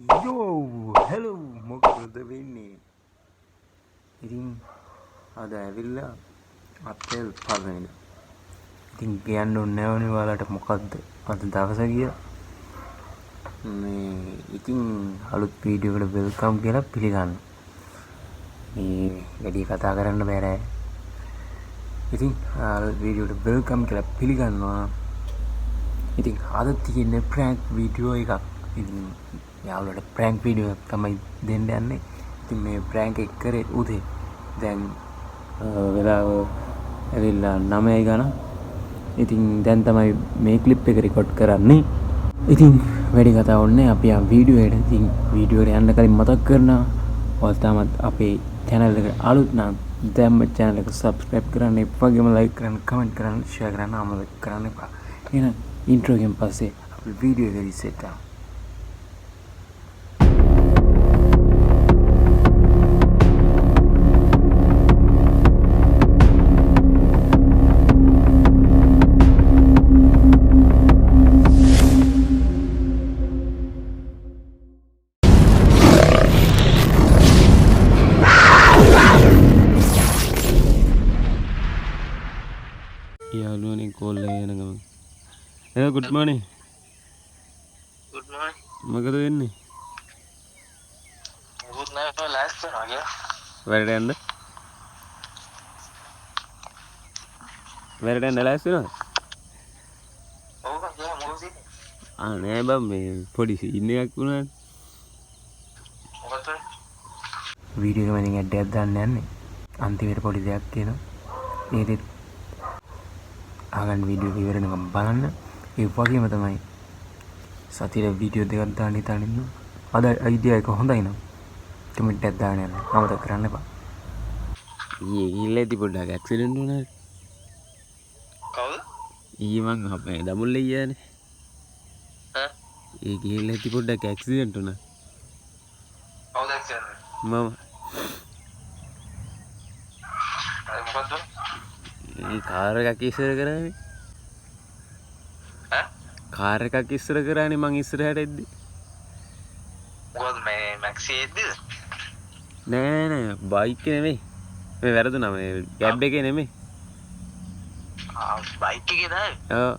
යෝ හෙලෝ මොකද වෙන්නේ? ඉතින් අද ඇවිල්ලා අප්‍රේල් 5 වෙනිදා. ඉතින් කියන්න ඕනේ නැවනේ ඔයාලට මොකද්ද අද දවස කියලා. මේ ඉතින් අලුත් වීඩියෝ එකට වෙල්කම් කියලා පිළිගන්න. මේ වැඩි කතා කරන්න බෑ. ඉතින් අලුත් වීඩියෝ එකට වෙල්කම් කියලා පිළිගන්නවා. ඉතින් අද තියෙන්නේ ප්‍රෑන්ක් වීඩියෝ එකක්. ඉතින් යාළුවට ප්‍රෑන්ක් වීඩියෝ එකක් තමයි දෙන්න යන්නේ. ඉතින් මේ ප්‍රෑන්ක් එක කරේ උදේ. දැන් වෙලාව ඇවිල්ලා 9යි ගණන්. ඉතින් දැන් තමයි මේ ක්ලිප් එක රෙකෝඩ් කරන්නේ. ඉතින් වැඩි කතා ඕනේ අපි ආ වීඩියෝ එකට. ඉතින් වීඩියෝ එකට යන්න කලින් මතක් කරනවා ඔයාලා තාමත් අපේ channel එකට අලුත් නම් දැන්ම channel එක subscribe කරන්න, ඒ වගේම like කරන්න, comment කරන්න, share කරන්න අමතක කරන්න එපා. එහෙනම් intro එකෙන් පස්සේ අපි වීඩියෝ එක රිසෙට් කරමු. යාළුවනේ කෝල් එක යන ගමන්. එහෙනම් good morning. Good morning. මොකද වෙන්නේ? Good night. Last one again. වැඩට යන්න? වැඩට යන්න ලෑස්ති වෙනවද? ඔව් ගියා මොකද ඉන්නේ? නෑ බම් මේ පොඩි සීන් එකක් වුණා. මොකද? වීඩියෝ එකෙන් ඇඩ් එකක් දාන්න යන්නේ. අන්තිමට පොඩි දෙයක් කියනවා. ඒකෙත් ආගන් වීඩියෝ එක ඉවර වෙනකම් බලන්න. ඒ වගේම තමයි සතියේ වීඩියෝ දෙකක් දාන්න හිතාන ඉන්නවා. අද අයිඩියා එක හොඳයි නම් කමෙන්ට් එකක් දාන්න යන්න. අමතක කරන්න එපා. ඊයේ ගිහලා ඉති පොඩ්ඩක් ඇක්සිඩන්ට් වුණා. කවුද? ඊයේ මං අපේ දමුල්ලේ ගියානේ. ඈ? ඒ ගිහලා ඉති පොඩ්ඩක් ඇක්සිඩන්ට් වුණා. කවුද ඇක්සිඩන්ට්? මම අය මොකද්ද? ඒ කාර් එකක් ඉස්සර කරානේ. ඈ? කාර් එකක් ඉස්සර කරානේ මං ඉස්සරහට එද්දි. මොකද මේ මැක්සි එද්දිද? නෑ බයික් එක නෙමෙයි. මේ වැරදුනා මේ ගැබ් එකේ නෙමෙයි. බයික් එකේ දායි. ඔව්.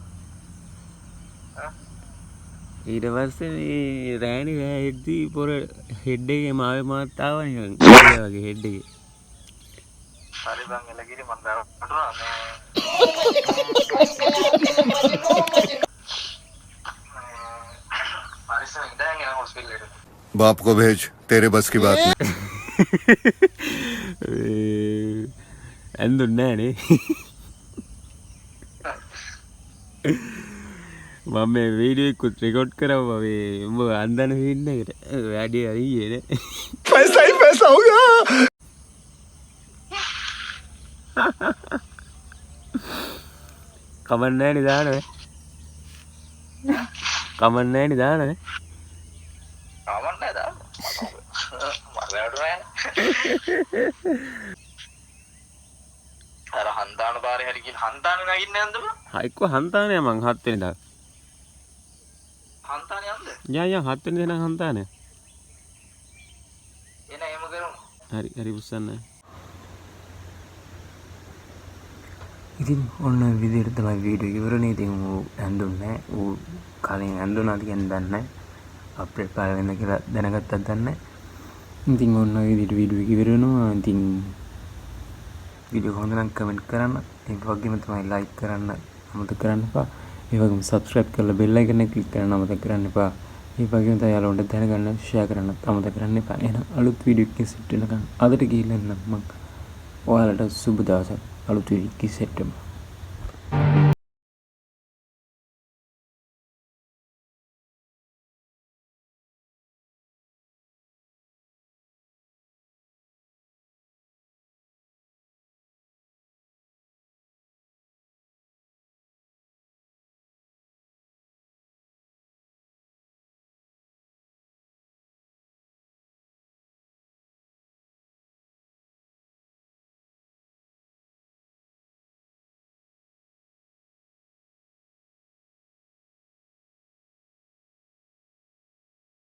ඊට පස්සේ මේ රෑනි රෑ එද්දි පොර හෙඩ් එකේ මාවේ මාත් ආවා නිකන්. ඒ වගේ හෙඩ් එකේ. හරි බං එළගිරි මන් දානවා මේ පරිස්සම ඉඳන් යන හොස්පිටල් එකට. बाप को भेज तेरे बस की बात नहीं. ඇඳුන්නේ නෑනේ. මම මේ වීඩියෝ එක රෙකෝඩ් කරවුවා මේ උඹ අන්දන ෆීල්ඩ් එකට. වැඩි හරියේ නේ. पैसा ही पैसा होगा. කමන්න නෑනේ දානනේ. කමන්න නෑනේ දානනේ. ආවන්නේ දාන්න. මරලට නෑ. අර හන්දාන පාරේ හරි ගිහින් හන්දානේ නගින්නේ නැන්ද බං? එක්ක හන්තානේ මං 7 වෙනිදා. හන්දානේ යන්ද? යා 7 වෙනිදා නම් හන්තානේ. එන එහෙම කරමු. හරි පුස්සන්න. ඉතින් ඔන්න විදිහට තමයි වීඩියෝ ඉවරනේ. ඉතින් ඌ ඇඳුන්නේ නැහැ. ඌ කලින් ඇඳුනාද කියන දන්නේ නැහැ. අප්‍රේල් 5 වෙනිදා කියලා දැනගත්තත් දන්නේ නැහැ. ඉතින් ඔන්න විදිහට වීඩියෝ එක ඉවර වෙනවා. ඉතින් වීඩියෝ හොඳ නම් කමෙන්ට් කරන්න. ඒ වගේම තමයි ලයික් කරන්න අමතක කරන්න එපා. ඒ වගේම subscribe කරලා bell icon එක click කරන්න අමතක කරන්න එපා. ඒ වගේම තමයි යාළුවන්ට දැනගන්න share කරන්න අමතක කරන්න එපා. එහෙනම් අලුත් වීඩියෝ එකකින් සෙට් වෙනකන් අදට ගිහින් මම ඔයාලට සුබ දවසක්. අලුත් වීඩියෝ එකකින් සෙට් වෙමු.